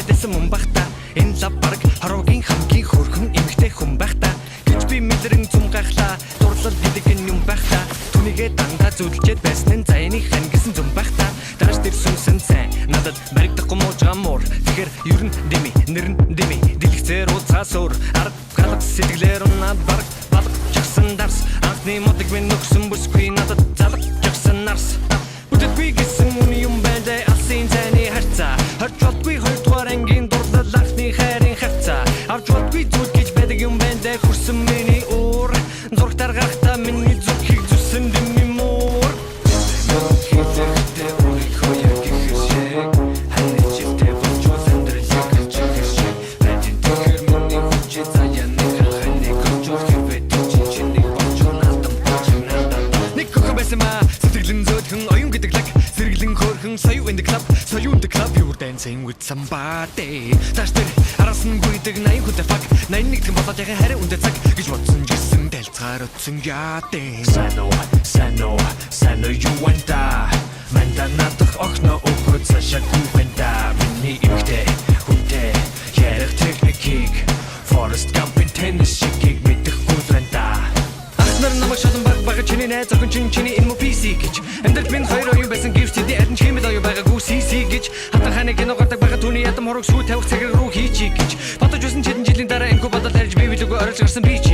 мэдээсэн мөн бах та. Энэ лав баг хорвогийн хамгийн хөрхөн эмгтэй хүн байх та. Гэж би мэдрэн зүм гахлаа. Дурлал гэдэг нь юм байх та. Түүнийгээ дандаа зүлжээд байсан нь заяаны хан гэсэн зүм байх та. Дааш тэр сүнсэн сайн надад баригдахгүй мууж гамуур. Тэгэхээр ер нь дими нэр нь дими дэлгэцээр уцаасуур. Ард галах сэтгэлээр унаад бараг балах чагсан дарс. Анхны модаг минь нөхсөн бүсгүй надад залах чагсан нарс. Бүтэдгүй гэсэн үний юм байна алсын зайны харцаа. Харж болдгүй хоёрдугаар ангийн дурлал анхны хайрын хавцаа. Авч болдгүй зүуд гэж байдаг юм байна хөрсөн миний уур. Зургатар гарахтаа миний зүрхийг зүсэн дими муур. Сэтгэлэн зөөлхөн оюун гэдэг лаг сэргэлэн хөөрхөн соёу in the club соёу in the club you're dancing with somebody Таш тэр арасан гүйдэг 80 хүнтэй фак 81 гэн болоод яхаа харин үндэ цаг гэж бодсон гэсэн дэлцгаар өтсөн яадэ Сано you want da Манда надах огно өгөө цаашаа гүвэнда миний имхтэй хүнтэй ярих техникийг Forest Gump-ийн tennis шигийг мэдэхгүй зэнда Ахнар намайг шалан баг чиний найз охин чиний энэ мө PC гэж Амьдрал минь хоёр оюун байсан гэвч тэдний адин чимэд оюун байгаагүй CC гэж Хатан ханы кино гардаг байгаа түүний ядам хорог сүү тавих цагаар руу хийчих гэж Бодож байсан хэдэн жилийн дараа энэхүү бодол харж би билүүгөө орж гарсан би чи